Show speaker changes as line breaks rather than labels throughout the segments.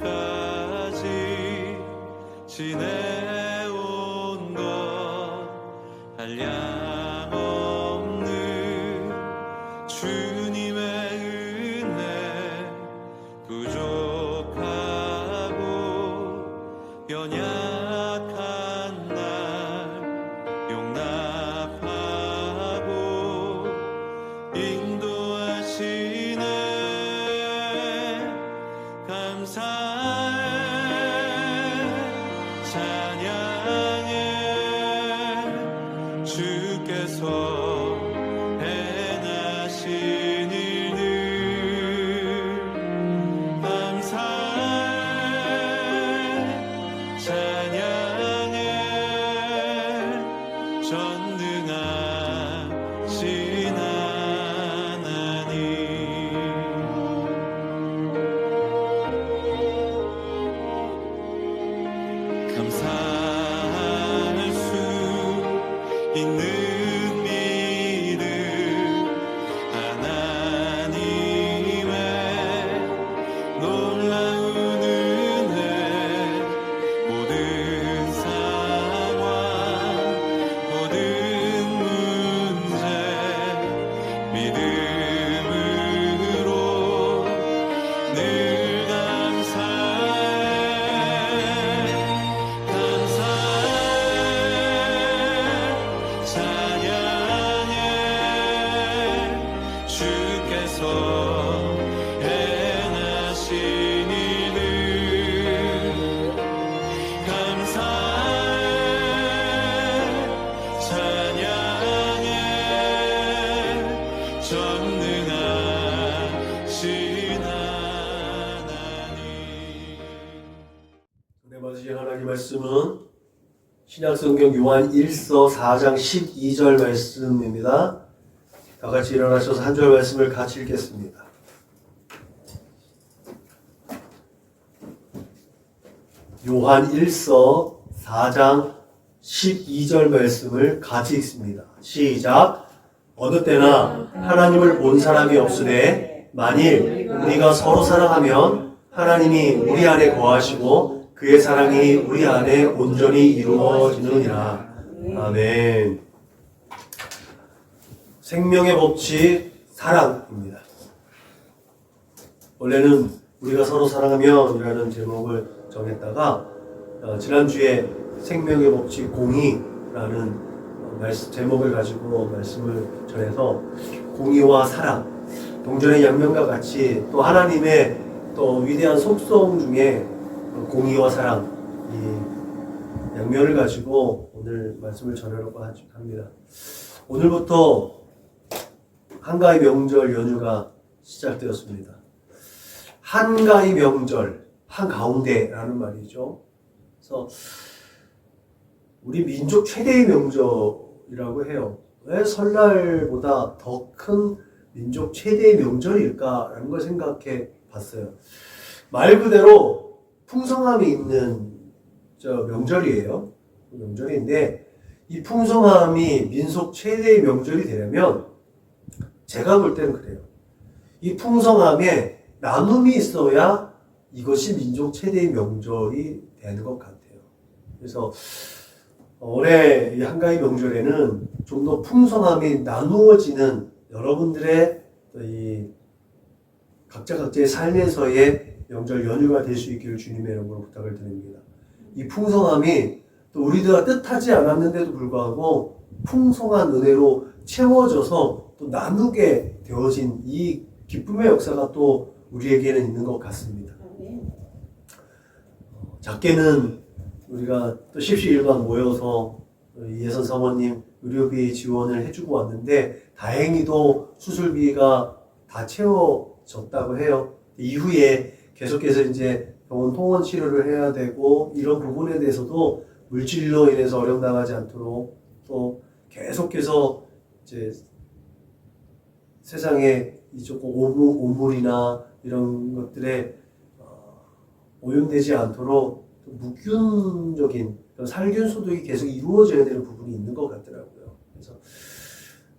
지금까지 지내온 것 한량없는 주님의 은혜 부족하고 연약한 날 용납하고 인도하시네. 감사해 찬양해 주께서 행하신 일들. 감사해 찬양해 전능하신 하나님. 감사할 수 있는 믿음 하나님의 놀라운 은혜. 모든 상황 모든 문제 믿음으로 늘 찬양해 주께서 행하신 일들. 감사해 찬양해 전능하신 하나님.
은혜 받으신 하나님 말씀은 신약성경 요한 1서 4장 12절 말씀입니다. 다 같이 일어나셔서 한 절 말씀을 같이 읽겠습니다. 요한 1서 4장 12절 말씀을 같이 읽습니다. 시작. 어느 때나 하나님을 본 사람이 없으되 만일 우리가 서로 사랑하면 하나님이 우리 안에 거하시고 그의 사랑이 우리 안에 온전히 이루어지느니라. 아멘. 생명의 법칙 사랑입니다. 원래는 우리가 서로 사랑하면 이라는 제목을 정했다가 지난주에 생명의 법칙 공의라는 제목을 가지고 말씀을 전해서 공의와 사랑, 동전의 양면과 같이 또 하나님의 또 위대한 속성 중에 공의와 사랑, 이 양면을 가지고 오늘 말씀을 전하려고 합니다. 오늘부터 한가위 명절 연휴가 시작되었습니다. 한가위 명절, 한가운데라는 말이죠. 그래서 우리 민족 최대의 명절이라고 해요. 왜 설날보다 더 큰 민족 최대의 명절일까라는 걸 생각해 봤어요. 말 그대로 풍성함이 있는 명절이에요. 명절인데 이 풍성함이 민속 최대의 명절이 되려면 제가 볼 때는 그래요. 이 풍성함에 나눔이 있어야 이것이 민족 최대의 명절이 되는 것 같아요. 그래서 올해 이 한가위 명절에는 좀 더 풍성함이 나누어지는 여러분들의 이 각자의 삶에서의 명절 연휴가 될 수 있기를 주님의 이름으로 부탁을 드립니다. 이 풍성함이 또 우리가 뜻하지 않았는데도 불구하고 풍성한 은혜로 채워져서 또 나누게 되어진 이 기쁨의 역사가 또 우리에게는 있는 것 같습니다. 작게는 우리가 또 십시일반 모여서 예선 사모님 의료비 지원을 해주고 왔는데 다행히도 수술비가 다 채워졌다고 해요. 이후에 계속해서 이제 병원 통원 치료를 해야 되고 이런 부분에 대해서도 물질로 인해서 어려움 당하지 않도록 또 계속해서 이제 세상에 조금 오물이나 이런 것들에 오염되지 않도록 무균적인 살균 소독이 계속 이루어져야 되는 부분이 있는 것 같더라고요. 그래서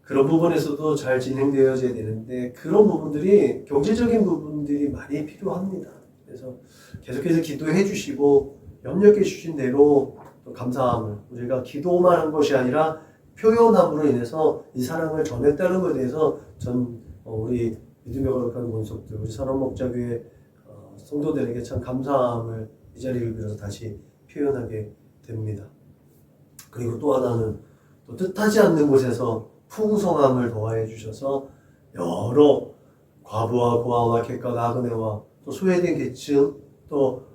그런 부분에서도 잘 진행되어져야 되는데 그런 부분들이 경제적인 부분들이 많이 필요합니다. 그래서 계속해서 기도해 주시고 협력해 주신 대로 또 감사함을 우리가 기도만 한 것이 아니라 표현함으로 인해서 이 사랑을 전했다는 것에 대해서 우리 믿음의 거룩한 권속들, 우리 선원목자교회 성도들에게 참 감사함을 이 자리를 빌어서 다시 표현하게 됩니다. 그리고 또 하나는 또 뜻하지 않는 곳에서 풍성함을 더하여 주셔서 여러 과부와 고아와 객과 나그네와 또 소외된 계층 또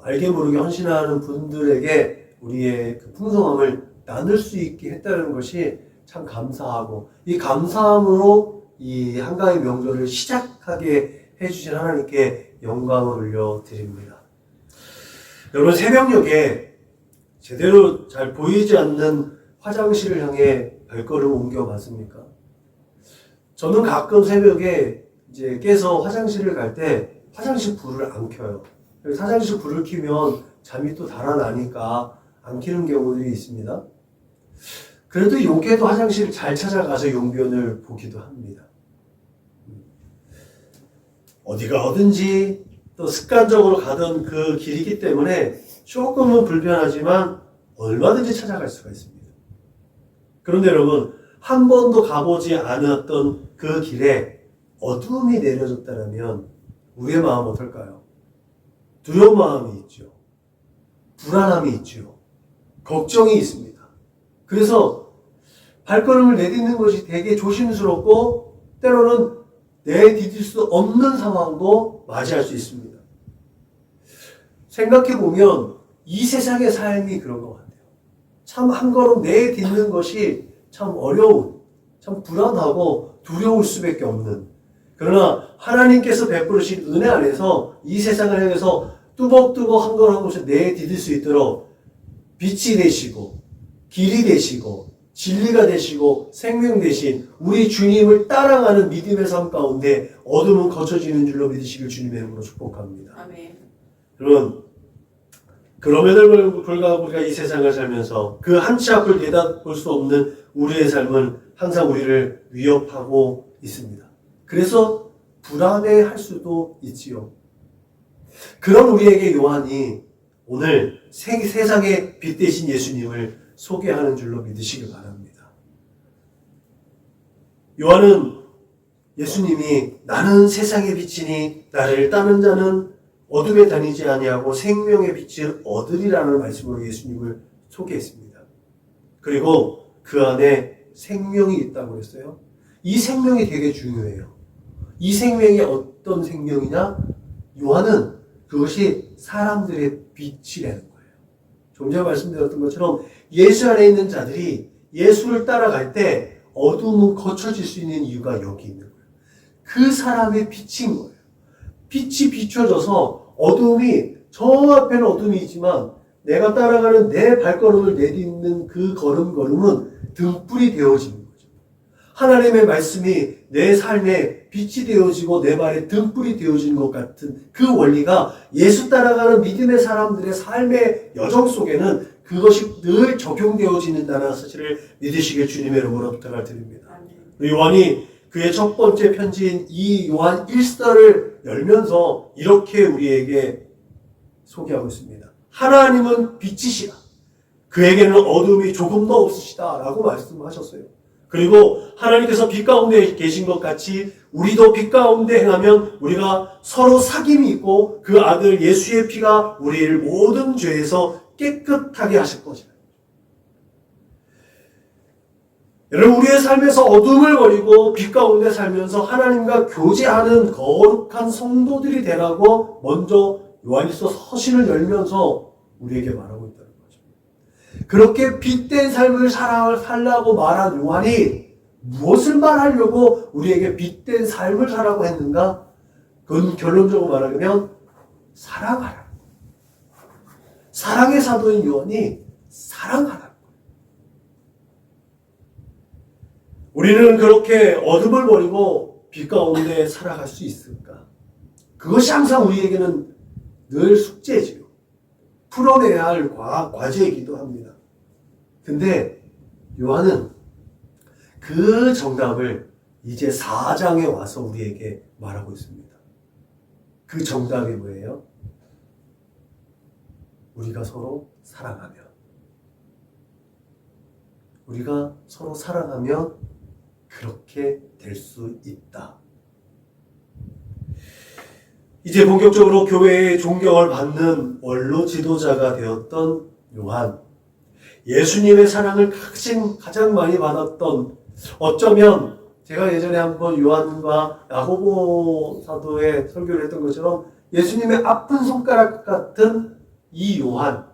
알게 모르게 헌신하는 분들에게 우리의 그 풍성함을 나눌 수 있게 했다는 것이 참 감사하고 이 감사함으로 이 한가위 명절을 시작하게 해주신 하나님께 영광을 올려드립니다. 여러분 새벽녘에 제대로 잘 보이지 않는 화장실을 향해 발걸음 옮겨봤습니까? 저는 가끔 새벽에 이제 깨서 화장실을 갈 때 화장실 불을 안 켜요. 화장실 불을 켜면 잠이 또 달아나니까 안 켜는 경우들이 있습니다. 그래도 용케도 화장실을 잘 찾아가서 용변을 보기도 합니다. 어디가 어딘지 또 습관적으로 가던 그 길이기 때문에 조금은 불편하지만 얼마든지 찾아갈 수가 있습니다. 그런데 여러분 한 번도 가보지 않았던 그 길에 어둠이 내려졌다면 우리의 마음은 어떨까요? 두려운 마음이 있죠. 불안함이 있죠. 걱정이 있습니다. 그래서 발걸음을 내딛는 것이 되게 조심스럽고 때로는 내디딜 수 없는 상황도 맞이할 수 있습니다. 생각해보면 이 세상의 삶이 그런 것 같아요. 참 한 걸음 내딛는 것이 참 어려운, 참 불안하고 두려울 수밖에 없는 그러나 하나님께서 베푸르신 은혜 안에서 이 세상을 향해서 뚜벅뚜벅 한 걸음 한 곳을 내디딜 수 있도록 빛이 되시고 길이 되시고 진리가 되시고 생명 되신 우리 주님을 따라가는 믿음의 삶 가운데 어둠은 거쳐지는 줄로 믿으시길 주님의 이름으로 축복합니다.
아멘.
여러분 그럼에도 불구하고 우리가 이 세상을 살면서 그 한 치 앞을 내다볼 수 없는 우리의 삶은 항상 우리를 위협하고 있습니다. 그래서 불안해할 수도 있지요. 그런 우리에게 요한이 오늘 세상의 빛 되신 예수님을 소개하는 줄로 믿으시길 바랍니다. 요한은 예수님이 나는 세상의 빛이니 나를 따르는 자는 어둠에 다니지 아니하고 생명의 빛을 얻으리라는 말씀으로 예수님을 소개했습니다. 그리고 그 안에 생명이 있다고 했어요. 이 생명이 되게 중요해요. 이 생명이 어떤 생명이냐? 요한은 그것이 사람들의 빛이라는 거예요. 좀 전에 말씀드렸던 것처럼 예수 안에 있는 자들이 예수를 따라갈 때 어둠은 거쳐질 수 있는 이유가 여기 있는 거예요. 그 사람의 빛인 거예요. 빛이 비춰져서 어둠이 저 앞에는 어둠이 있지만 내가 따라가는 내 발걸음을 내딛는 그 걸음은 등불이 되어지는 거죠. 하나님의 말씀이 내 삶에 빛이 되어지고 내 발에 등불이 되어지는 것 같은 그 원리가 예수 따라가는 믿음의 사람들의 삶의 여정 속에는 그것이 늘 적용되어지는다는 사실을 믿으시길 주님의 이름으로 부탁을 드립니다. 요한이 그의 첫 번째 편지인 이 요한 1서를 열면서 이렇게 우리에게 소개하고 있습니다. 하나님은 빛이시라. 그에게는 어둠이 조금도 없으시다 라고 말씀하셨어요. 그리고 하나님께서 빛 가운데 계신 것 같이 우리도 빛 가운데 행하면 우리가 서로 사귐이 있고 그 아들 예수의 피가 우리를 모든 죄에서 깨끗하게 하실 것이다. 여러분 우리의 삶에서 어둠을 버리고 빛 가운데 살면서 하나님과 교제하는 거룩한 성도들이 되라고 먼저 요한일서 서신을 열면서 우리에게 말하고 있다는 거죠. 그렇게 빛된 삶을 살라고 말한 요한이 무엇을 말하려고 우리에게 빛된 삶을 살라고 했는가? 그건 결론적으로 말하면 사랑하라. 사랑의 사도인 요한이 사랑하라. 우리는 그렇게 어둠을 버리고 빛 가운데 살아갈 수 있을까? 그것이 항상 우리에게는 늘 숙제지요. 풀어내야 할 과제이기도 합니다. 근데 요한은 그 정답을 이제 4장에 와서 우리에게 말하고 있습니다. 그 정답이 뭐예요? 우리가 서로 사랑하면 그렇게 될 수 있다. 이제 본격적으로 교회의 존경을 받는 원로 지도자가 되었던 요한, 예수님의 사랑을 가장 많이 받았던, 어쩌면 제가 예전에 한번 요한과 야고보 사도의 설교를 했던 것처럼 예수님의 아픈 손가락 같은 이 요한이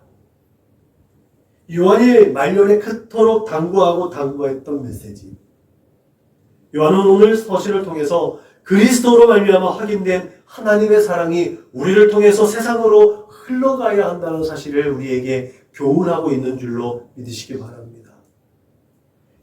말년에 그토록 당부했던 메시지. 요한은 오늘 서신을 통해서 그리스도로 말미암아 확인된 하나님의 사랑이 우리를 통해서 세상으로 흘러가야 한다는 사실을 우리에게 교훈하고 있는 줄로 믿으시기 바랍니다.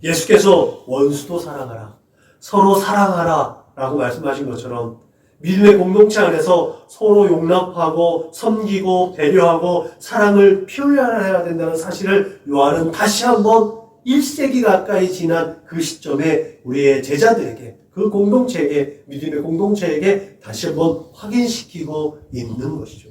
예수께서 원수도 사랑하라, 서로 사랑하라 라고 말씀하신 것처럼 믿음의 공동체 안에서 서로 용납하고 섬기고 배려하고 사랑을 표현해야 된다는 사실을 요한은 다시 한번 1세기 가까이 지난 그 시점에 우리의 제자들에게, 그 공동체에게, 믿음의 공동체에게 다시 한번 확인시키고 있는 것이죠.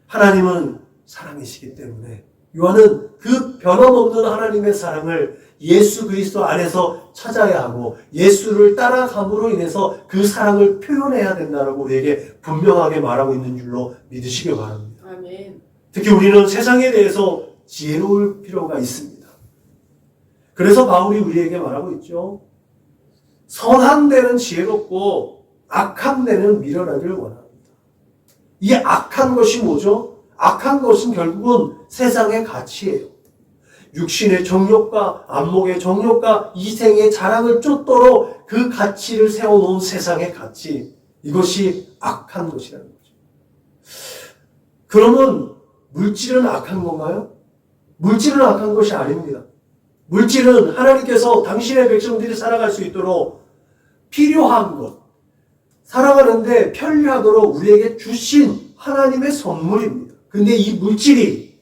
하나님은 사랑이시기 때문에 요한은 그 변함없는 하나님의 사랑을 예수 그리스도 안에서 찾아야 하고 예수를 따라감으로 인해서 그 사랑을 표현해야 된다고 우리에게 분명하게 말하고 있는 줄로 믿으시기 바랍니다.
아멘.
특히 우리는 세상에 대해서 지혜로울 필요가 있습니다. 그래서 바울이 우리에게 말하고 있죠. 선한 데는 지혜롭고 악한 데는 미련하기를 원합니다. 이 악한 것이 뭐죠? 악한 것은 결국은 세상의 가치예요. 육신의 정욕과 안목의 정욕과 이생의 자랑을 쫓도록 그 가치를 세워놓은 세상의 가치, 이것이 악한 것이라는 거죠. 그러면 물질은 악한 건가요? 물질은 악한 것이 아닙니다. 물질은 하나님께서 당신의 백성들이 살아갈 수 있도록 필요한 것, 살아가는데 편리하도록 우리에게 주신 하나님의 선물입니다. 근데 이 물질이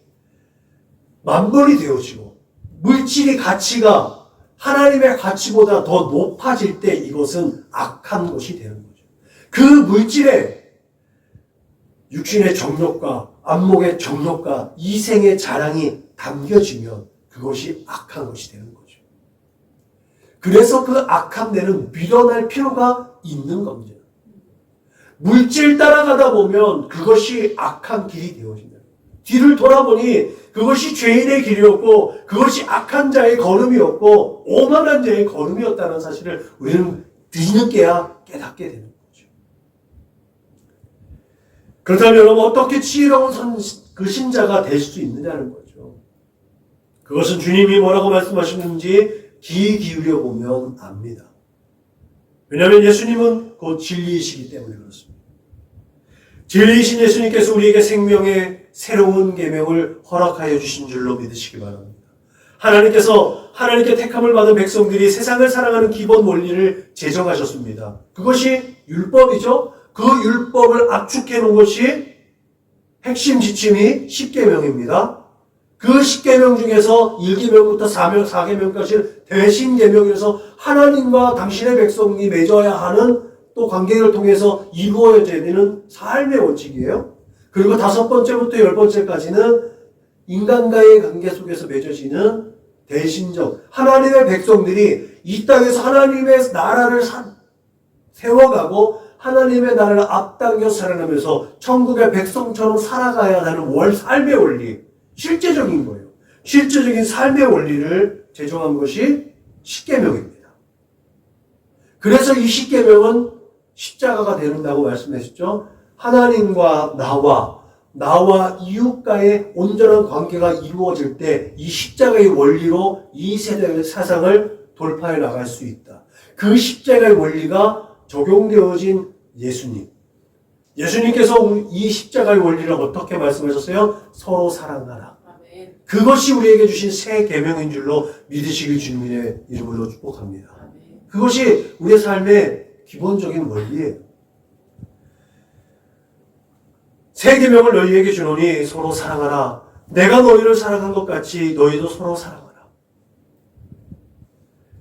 만벌이 되어지고 물질의 가치가 하나님의 가치보다 더 높아질 때 이것은 악한 것이 되는 거죠. 그 물질에 육신의 정욕과 안목의 정욕과 이생의 자랑이 담겨지면 그것이 악한 것이 되는 거죠. 그래서 그 악한 데는 밀어낼 필요가 있는 겁니다. 물질 따라가다 보면 그것이 악한 길이 되어진다. 뒤를 돌아보니 그것이 죄인의 길이었고 그것이 악한 자의 걸음이었고 오만한 자의 걸음이었다는 사실을 우리는 뒤늦게야 깨닫게 되는 거죠. 그렇다면 여러분, 어떻게 지혜로운 그 신자가 될 수 있느냐는 거죠. 그것은 주님이 뭐라고 말씀하시는지 귀 기울여 보면 압니다. 왜냐하면 예수님은 곧 진리이시기 때문에 그렇습니다. 진리이신 예수님께서 우리에게 생명의 새로운 계명을 허락하여 주신 줄로 믿으시기 바랍니다. 하나님께서 하나님께 택함을 받은 백성들이 세상을 사랑하는 기본 원리를 제정하셨습니다. 그것이 율법이죠. 그 율법을 압축해 놓은 것이 핵심 지침이 10계명입니다. 그 10계명 중에서 1계명부터 4계명까지 대신계명에서 하나님과 당신의 백성이 맺어야 하는 또 관계를 통해서 이루어져야 되는 삶의 원칙이에요. 그리고 5번째부터 10번째까지는 인간과의 관계 속에서 맺어지는 대신적, 하나님의 백성들이 이 땅에서 하나님의 나라를 세워가고 하나님의 나라를 앞당겨 살아가면서 천국의 백성처럼 살아가야 하는 삶의 원리, 실제적인 거예요. 실제적인 삶의 원리를 제정한 것이 10계명입니다. 그래서 이 10계명은 십자가가 되는다고 말씀하셨죠. 하나님과 나와 이웃과의 온전한 관계가 이루어질 때 이 십자가의 원리로 이 세대의 사상을 돌파해 나갈 수 있다. 그 십자가의 원리가 적용되어진 예수님. 예수님께서 이 십자가의 원리를 어떻게 말씀하셨어요? 서로 사랑하라.
아멘.
그것이 우리에게 주신 새 계명인 줄로 믿으시길 주님의 이름으로 축복합니다.
아멘.
그것이 우리의 삶의 기본적인 원리예요. 새 계명을 너희에게 주노니 서로 사랑하라. 내가 너희를 사랑한 것 같이 너희도 서로 사랑하라.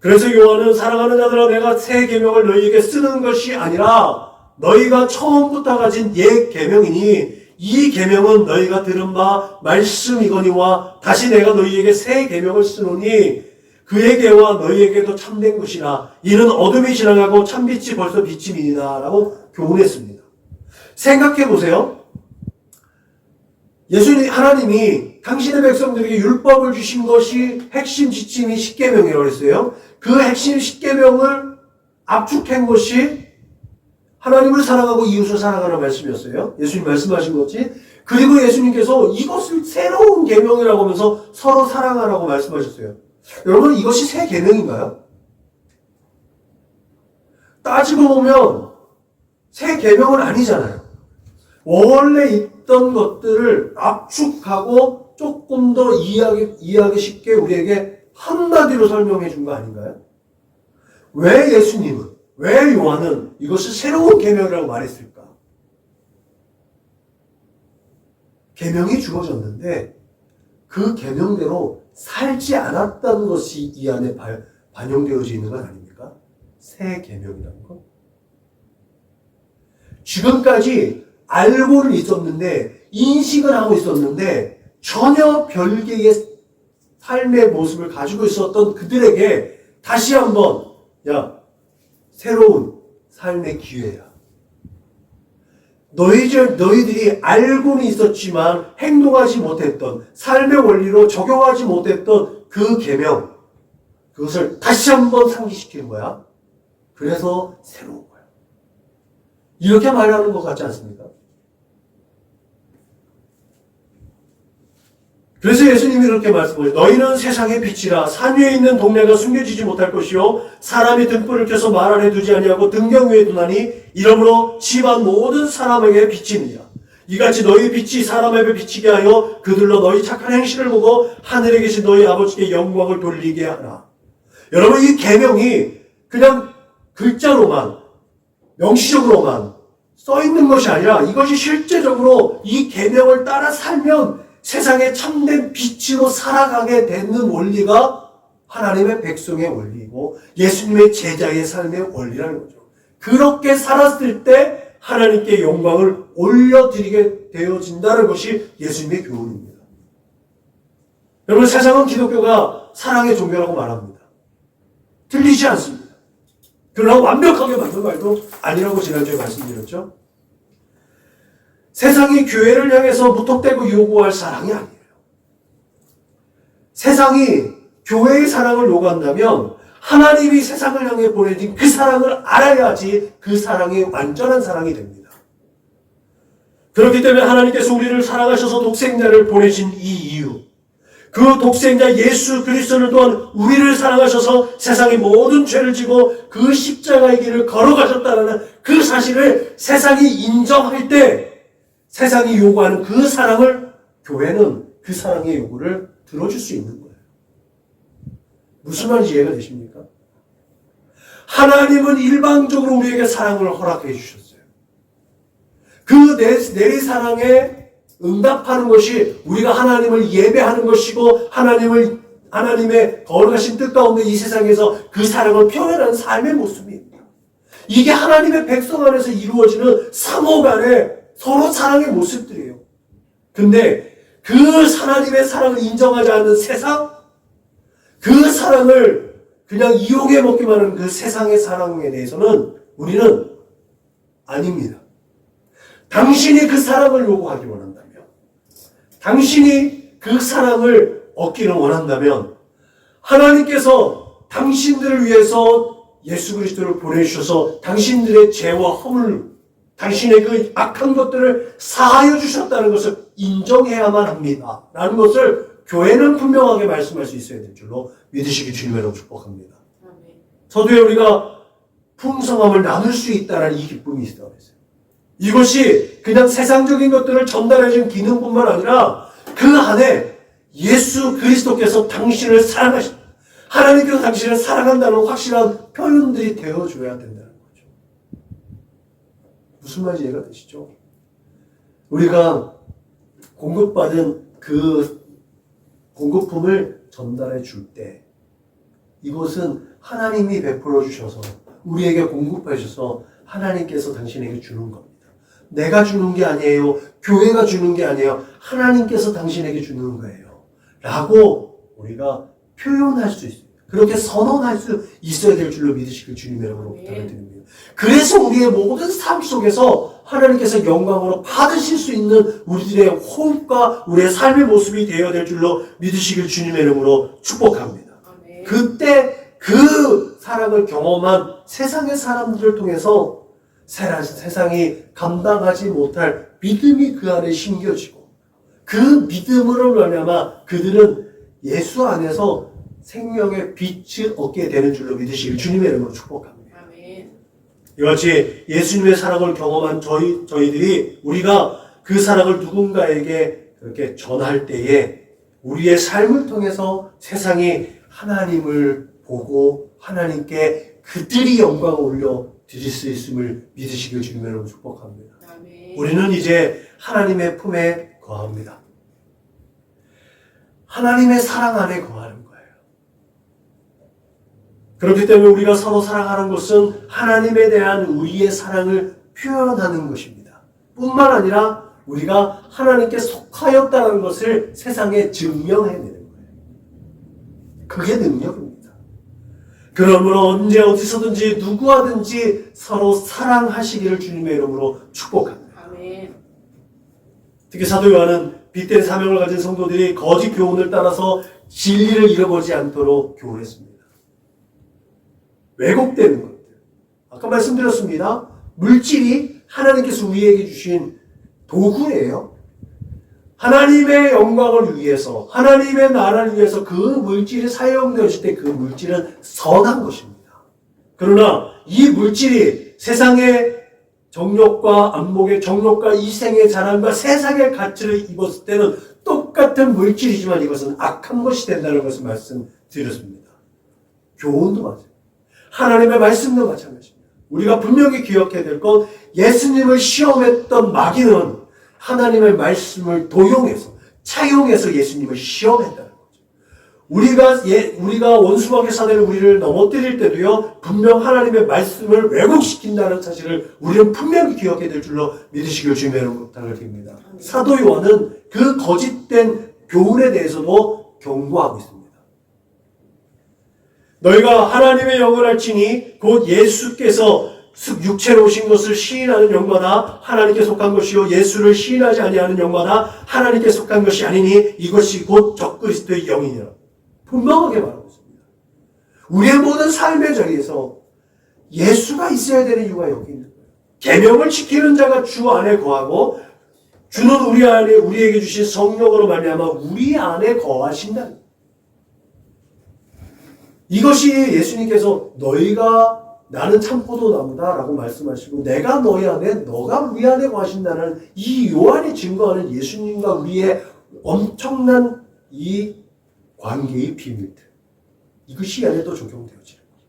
그래서 요한은 사랑하는 자들아, 내가 새 계명을 너희에게 쓰는 것이 아니라 너희가 처음부터 가진 옛 계명이니 이 계명은 너희가 들은 바 말씀이거니와 다시 내가 너희에게 새 계명을 쓰노니 그에게와 너희에게도 참된 것이라 이는 어둠이 지나가고 참빛이 벌써 비침이니라 라고 교훈했습니다. 생각해 보세요. 하나님이 당신의 백성들에게 율법을 주신 것이 핵심 지침이 십계명이라고 했어요. 그 핵심 십계명을 압축한 것이 하나님을 사랑하고 이웃을 사랑하는 말씀이었어요. 예수님 말씀하신 거지. 그리고 예수님께서 이것을 새로운 계명이라고 하면서 서로 사랑하라고 말씀하셨어요. 여러분, 이것이 새 계명인가요? 따지고 보면 새 계명은 아니잖아요. 원래 있던 것들을 압축하고 조금 더 이해하기 쉽게 우리에게 한마디로 설명해 준 거 아닌가요? 왜 예수님은, 왜 요한은 이것을 새로운 계명이라고 말했을까? 계명이 주어졌는데 그 계명대로 살지 않았다는 것이 이 안에 반영되어져 있는 건 아닙니까? 새 계명이라는 것. 지금까지 알고는 있었는데 인식은 하고 있었는데 전혀 별개의 삶의 모습을 가지고 있었던 그들에게 다시 한번 새로운 삶의 기회야. 너희들이 알고는 있었지만 행동하지 못했던 삶의 원리로 적용하지 못했던 그 계명, 그것을 다시 한번 상기시키는 거야. 그래서 새로운 거야. 이렇게 말하는 것 같지 않습니까? 그래서 예수님이 이렇게 말씀하세요. 너희는 세상의 빛이라. 산 위에 있는 동네가 숨겨지지 못할 것이요 사람이 등불을 켜서 말 안에 두지 아니하고 등경 위에 두나니 이러므로 집안 모든 사람에게 빛이니라. 이같이 너희 빛이 사람 앞에 비치게 하여 그들로 너희 착한 행실을 보고 하늘에 계신 너희 아버지께 영광을 돌리게 하라. 여러분, 이 계명이 그냥 글자로만 명시적으로만 써 있는 것이 아니라 이것이 실제적으로 이 계명을 따라 살면 세상에 참된 빛으로 살아가게 되는 원리가 하나님의 백성의 원리이고 예수님의 제자의 삶의 원리라는 거죠. 그렇게 살았을 때 하나님께 영광을 올려드리게 되어진다는 것이 예수님의 교훈입니다. 여러분, 세상은 기독교가 사랑의 종교라고 말합니다. 틀리지 않습니다. 그러나 완벽하게 맞는 말도 아니라고 지난주에 말씀드렸죠. 세상이 교회를 향해서 무턱대고 요구할 사랑이 아니에요. 세상이 교회의 사랑을 요구한다면 하나님이 세상을 향해 보내진 그 사랑을 알아야지 그 사랑이 완전한 사랑이 됩니다. 그렇기 때문에 하나님께서 우리를 사랑하셔서 독생자를 보내신 이 이유, 그 독생자 예수 그리스도를 또한 우리를 사랑하셔서 세상의 모든 죄를 지고 그 십자가의 길을 걸어가셨다는 그 사실을 세상이 인정할 때 세상이 요구하는 그 사랑을 교회는 그 사랑의 요구를 들어줄 수 있는 거예요. 무슨 말인지 이해가 되십니까? 하나님은 일방적으로 우리에게 사랑을 허락해 주셨어요. 그 내리사랑에 응답하는 것이 우리가 하나님을 예배하는 것이고 하나님의 거룩하신 뜻 가운데 이 세상에서 그 사랑을 표현하는 삶의 모습입니다. 이게 하나님의 백성 안에서 이루어지는 상호 간의 서로 사랑의 모습들이에요. 근데 그 하나님의 사랑을 인정하지 않는 세상, 그 사랑을 그냥 이용해 먹기만 하는 그 세상의 사랑에 대해서는 우리는 아닙니다. 당신이 그 사랑을 요구하기 원한다면, 당신이 그 사랑을 얻기를 원한다면 하나님께서 당신들을 위해서 예수 그리스도를 보내주셔서 당신들의 죄와 허물, 당신의 그 악한 것들을 사하여 주셨다는 것을 인정해야만 합니다. 라는 것을 교회는 분명하게 말씀할 수 있어야 될 줄로 믿으시기 주님으로 축복합니다. 서두에 우리가 풍성함을 나눌 수 있다는 이 기쁨이 있다고 했어요. 이것이 그냥 세상적인 것들을 전달해준 기능뿐만 아니라 그 안에 예수 그리스도께서 당신을 사랑하신, 하나님께서 당신을 사랑한다는 확실한 표현들이 되어줘야 된다는 거죠. 무슨 말인지 이해가 되시죠? 우리가 공급받은 그 공급품을 전달해 줄 때 이것은 하나님이 베풀어 주셔서 우리에게 공급하셔서 하나님께서 당신에게 주는 겁니다. 내가 주는 게 아니에요. 교회가 주는 게 아니에요. 하나님께서 당신에게 주는 거예요. 라고 우리가 표현할 수 있어요. 그렇게 선언할 수 있어야 될 줄로 믿으시길 주님의 이름으로 부탁을 드립니다. 그래서 우리의 모든 삶 속에서 하나님께서 영광으로 받으실 수 있는 우리들의 호흡과 우리의 삶의 모습이 되어야 될 줄로 믿으시길 주님의 이름으로 축복합니다.
아멘.
그때 그 사랑을 경험한 세상의 사람들을 통해서 세상이 감당하지 못할 믿음이 그 안에 심겨지고 그 믿음으로 말미암아 그들은 예수 안에서 생명의 빛을 얻게 되는 줄로 믿으시길 주님의 이름으로 축복합니다.
아멘.
이같이 예수님의 사랑을 경험한 저희들이 우리가 그 사랑을 누군가에게 그렇게 전할 때에 우리의 삶을 통해서 세상이 하나님을 보고 하나님께 그들이 영광을 올려 드릴 수 있음을 믿으시길 주님의 이름으로 축복합니다.
아멘.
우리는 이제 하나님의 품에 거합니다. 하나님의 사랑 안에 거하는 거예요. 그렇기 때문에 우리가 서로 사랑하는 것은 하나님에 대한 우리의 사랑을 표현하는 것입니다. 뿐만 아니라 우리가 하나님께 속하였다는 것을 세상에 증명해내는 거예요. 그게 능력입니다. 그러므로 언제 어디서든지 누구와든지 서로 사랑하시기를 주님의 이름으로 축복합니다.
아멘.
특히 사도 요한은 빛된 사명을 가진 성도들이 거짓 교훈을 따라서 진리를 잃어버리지 않도록 교훈했습니다. 왜곡되는 것들. 아까 말씀드렸습니다. 물질이 하나님께서 우리에게 주신 도구예요. 하나님의 영광을 위해서, 하나님의 나라를 위해서 그 물질이 사용되었을 때 그 물질은 선한 것입니다. 그러나 이 물질이 세상의 정욕과 안목의 정욕과 이생의 자랑과 세상의 가치를 입었을 때는 똑같은 물질이지만 이것은 악한 것이 된다는 것을 말씀드렸습니다. 교훈도 마찬가지입니다. 하나님의 말씀도 마찬가지입니다. 우리가 분명히 기억해야 될 건 예수님을 시험했던 마귀는 하나님의 말씀을 도용해서 차용해서 예수님을 시험했다는 거죠. 우리가 원수마귀 사대로 우리를 넘어뜨릴 때도요, 분명 하나님의 말씀을 왜곡시킨다는 사실을 우리는 분명히 기억해야 될 줄로 믿으시길 주님의 이름으로 부탁을 드립니다. 사도 요한은 그 거짓된 교훈에 대해서도 경고하고 있습니다. 너희가 하나님의 영을 알지니 곧 예수께서 육체로 오신 것을 시인하는 영마다 하나님께 속한 것이요 예수를 시인하지 아니하는 영마다 하나님께 속한 것이 아니니 이것이 곧 적그리스도의 영이니라. 분명하게 말하고 있습니다. 우리의 모든 삶의 자리에서 예수가 있어야 되는 이유가 여기 있는 거예요. 계명을 지키는 자가 주 안에 거하고 주는 우리에게 주신 성령으로 말미암아 우리 안에 거하신다. 이것이 예수님께서 너희가 나는 참포도나무다 라고 말씀하시고 내가 너희 안에 너가 우리 안에 거하신다는 이 요한이 증거하는 예수님과 우리의 엄청난 이 관계의 비밀들, 이것이 안에 또 적용되어지는 거예요.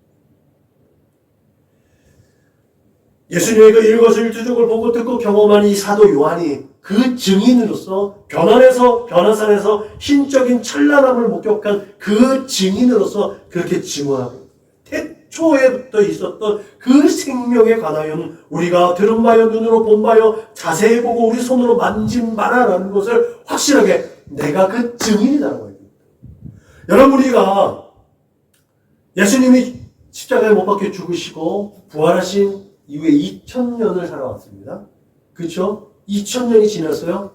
예수님의 그 일거수일투족을 보고 듣고 경험한 이 사도 요한이 그 증인으로서 변화산에서 신적인 찬란함을 목격한 그 증인으로서 그렇게 증언하고 태초에부터 있었던 그 생명에 관하여는 우리가 들은 바여 눈으로 본 바여 자세히 보고 우리 손으로 만진 바라라는 것을 확실하게 내가 그 증인이라고 해요. 여러분, 우리가 예수님이 십자가에 못 박혀 죽으시고 부활하신 이후에 2000년을 살아왔습니다. 그렇죠? 2000년이 지났어요.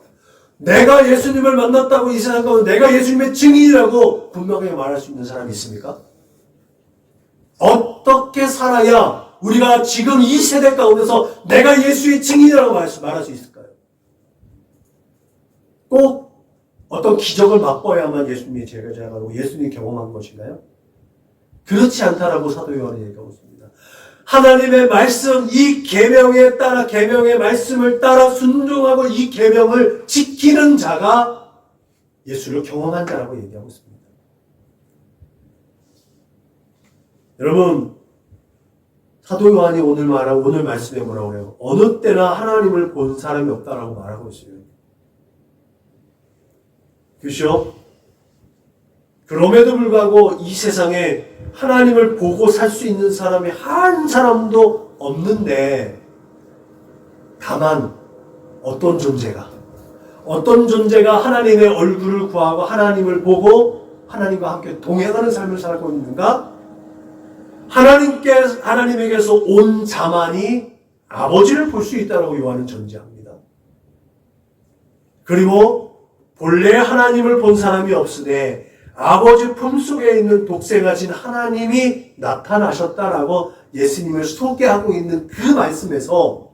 내가 예수님을 만났다고 이 세상 가운데 내가 예수님의 증인이라고 분명하게 말할 수 있는 사람이 있습니까? 어떻게 살아야 우리가 지금 이 세대 가운데서 내가 예수의 증인이라고 말할 수 있을까요? 꼭 어떤 기적을 맛보아야만 예수님이 제자라고 예수님이 경험한 것인가요? 그렇지 않다라고 사도 요한이 얘기하고 있습니다. 하나님의 말씀, 이 계명에 따라 계명의 말씀을 따라 순종하고 이 계명을 지키는 자가 예수를 경험한 자라고 얘기하고 있습니다. 여러분, 사도 요한이 오늘 말씀에 뭐라고 그래요? 어느 때나 하나님을 본 사람이 없다라고 말하고 있어요. 그렇죠? 그럼에도 불구하고 이 세상에 하나님을 보고 살 수 있는 사람이 한 사람도 없는데 다만 어떤 존재가 하나님의 얼굴을 구하고 하나님을 보고 하나님과 함께 동행하는 삶을 살고 있는가? 하나님에게서 온 자만이 아버지를 볼 수 있다고 요한은 전제합니다. 그리고 본래 하나님을 본 사람이 없으되 아버지 품속에 있는 독생하신 하나님이 나타나셨다라고 예수님을 소개하고 있는 그 말씀에서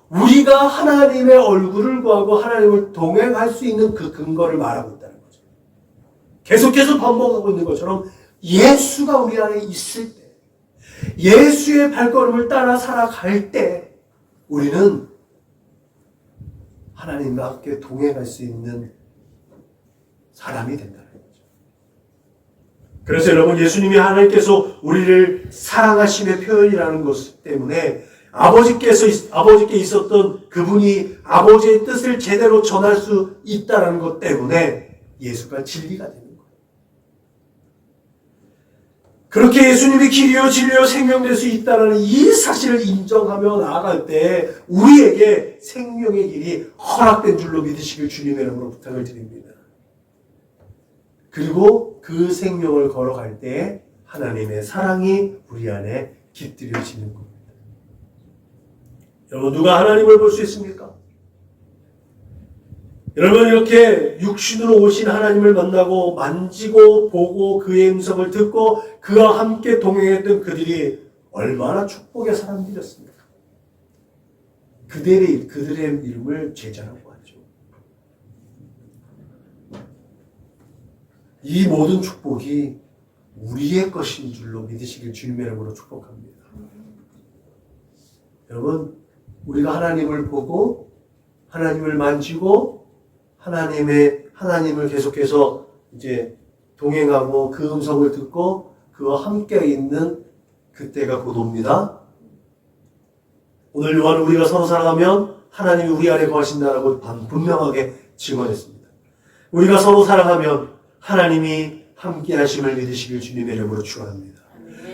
우리가 하나님의 얼굴을 구하고 하나님을 동행할 수 있는 그 근거를 말하고 있다는 거죠. 계속해서 반복하고 있는 것처럼 예수가 우리 안에 있을 때, 예수의 발걸음을 따라 살아갈 때 우리는 하나님과 함께 동행할 수 있는 사람이 된다는 거죠. 그래서 여러분, 예수님이 하나님께서 우리를 사랑하심의 표현이라는 것 때문에 아버지께 있었던 그분이 아버지의 뜻을 제대로 전할 수 있다는 것 때문에 예수가 진리가 되는 거예요. 그렇게 예수님이 길이요 진리요 생명 될 수 있다는 이 사실을 인정하며 나아갈 때 우리에게 생명의 길이 허락된 줄로 믿으시길 주님의 이름으로 부탁을 드립니다. 그리고 그 생명을 걸어갈 때 하나님의 사랑이 우리 안에 깃들여지는 겁니다. 여러분, 누가 하나님을 볼 수 있습니까? 여러분, 이렇게 육신으로 오신 하나님을 만나고 만지고 보고 그의 음성을 듣고 그와 함께 동행했던 그들이 얼마나 축복의 사람들이었습니까? 그들의 이름을 제자라고 하죠. 이 모든 축복이 우리의 것인 줄로 믿으시길 주님의 이름으로 축복합니다. 여러분, 우리가 하나님을 보고 하나님을 만지고 하나님을 계속해서 이제 동행하고 그 음성을 듣고 그와 함께 있는 그때가 곧 옵니다. 오늘 요한은 우리가 서로 사랑하면 하나님이 우리 안에 거하신다라고 분명하게 증언했습니다. 우리가 서로 사랑하면 하나님이 함께 하심을 믿으시길 주님의 이름으로 축원합니다.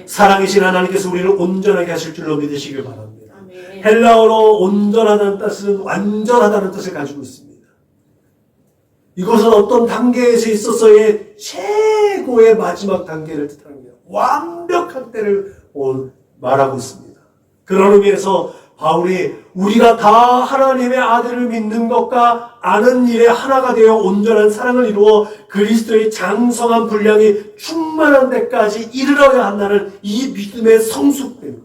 사랑이신 하나님께서 우리를 온전하게 하실 줄로 믿으시길 바랍니다. 헬라어로 온전하다는 뜻은 완전하다는 뜻을 가지고 있습니다. 이것은 어떤 단계에서 있어서의 최고의 마지막 단계를 뜻합니다. 완벽한 때를 말하고 있습니다. 그런 의미에서 바울이 우리가 다 하나님의 아들을 믿는 것과 아는 일에 하나가 되어 온전한 사랑을 이루어 그리스도의 장성한 분량이 충만한 데까지 이르러야 한다는 이 믿음의 성숙됨,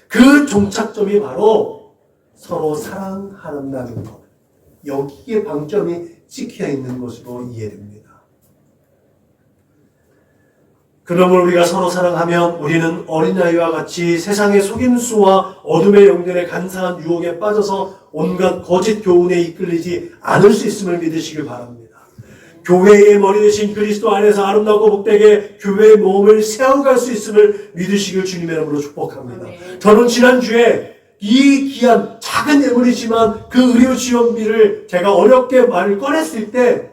그 종착점이 바로 서로 사랑한다는 것, 여기에 방점이 찍혀 있는 것으로 이해됩니다. 그러므로 우리가 서로 사랑하면 우리는 어린아이와 같이 세상의 속임수와 어둠의 영들의 간사한 유혹에 빠져서 온갖 거짓 교훈에 이끌리지 않을 수 있음을 믿으시길 바랍니다. 교회의 머리 되신 그리스도 안에서 아름답고 복되게 교회의 몸을 세워갈 수 있음을 믿으시길 주님의 이름으로 축복합니다. 저는 지난주에 이 귀한 작은 예물이지만 그 의료 지원비를 제가 어렵게 말을 꺼냈을 때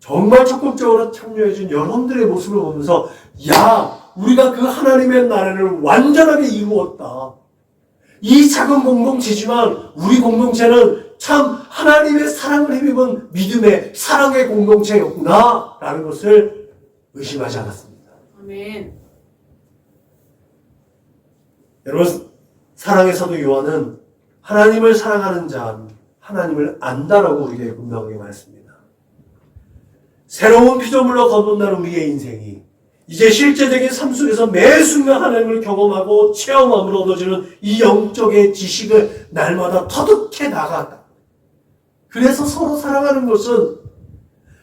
정말 적극적으로 참여해준 여러분들의 모습을 보면서 우리가 그 하나님의 나라를 완전하게 이루었다. 이 작은 공동체지만 우리 공동체는 참 하나님의 사랑을 힘입은 믿음의 사랑의 공동체였구나 라는 것을 의심하지 않았습니다.
아멘.
여러분, 사랑에서도 요한은 하나님을 사랑하는 자는 하나님을 안다라고 우리에게 분명하게 말했습니다. 새로운 피조물로 거듭난 우리의 인생이 이제 실제적인 삶 속에서 매 순간 하나님을 경험하고 체험함으로 얻어지는 이 영적의 지식을 날마다 터득해 나갔다. 그래서 서로 사랑하는 것은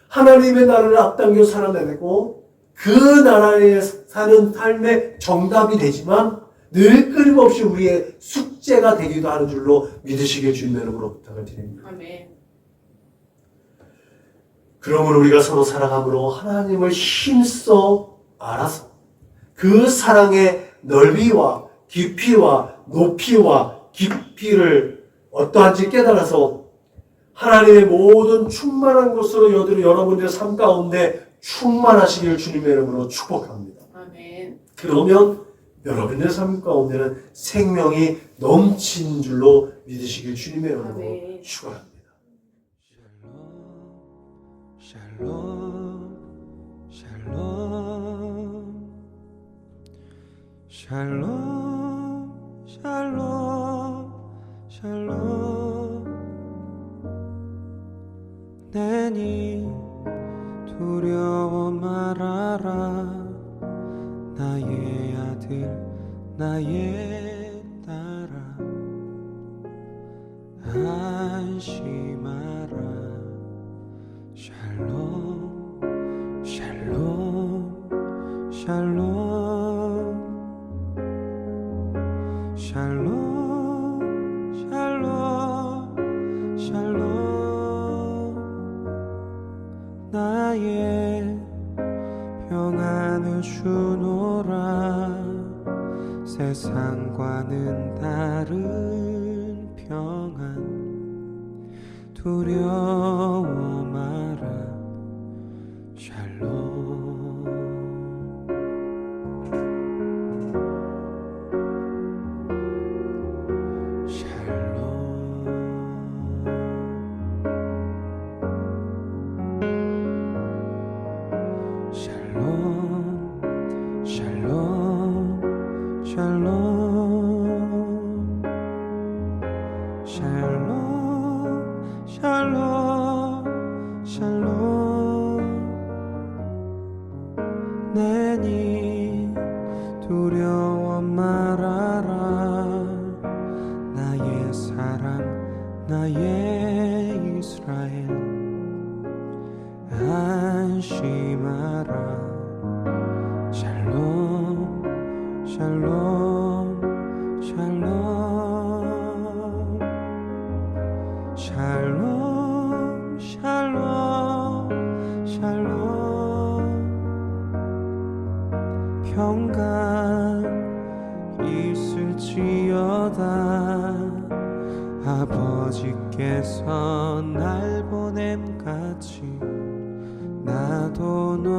하나님의 나라를 앞당겨 살아내고 그 나라에 사는 삶의 정답이 되지만 늘 끊임없이 우리의 숙제가 되기도 하는 줄로 믿으시길 주님의 이름으로 부탁을 드립니다.
아멘.
그러므로 우리가 서로 사랑함으로 하나님을 힘써 알아서 그 사랑의 넓이와 깊이와 높이와 깊이를 어떠한지 깨달아서 하나님의 모든 충만한 것으로 여러분들의 삶 가운데 충만하시길 주님의 이름으로 축복합니다.
아멘.
그러면 여러분의 삶 가운데는 생명이 넘친 줄로 믿으시길 주님의 이름으로
아멘.
축원합니다.
샬롬 샬롬 샬롬 샬롬 샬롬 내니 두려워 말아라 나의 아들 나의 딸아 안심하라 샬롬 샬롬 샬롬 샬롬 샬롬 샬롬 나의 평안을 주노라 세상과는 다른 평안 두려워 마라 샬롬 샬롬 샬롬 샬롬 샬롬 샬롬 샬롬 내니 두려워 말아라 나의 사람 나의 이스라엘 안심하라 샬롬 샬롬 샬롬 샬롬 샬롬 샬롬 평강 있을지어다 아버지께서 날 보냄같이 나도 너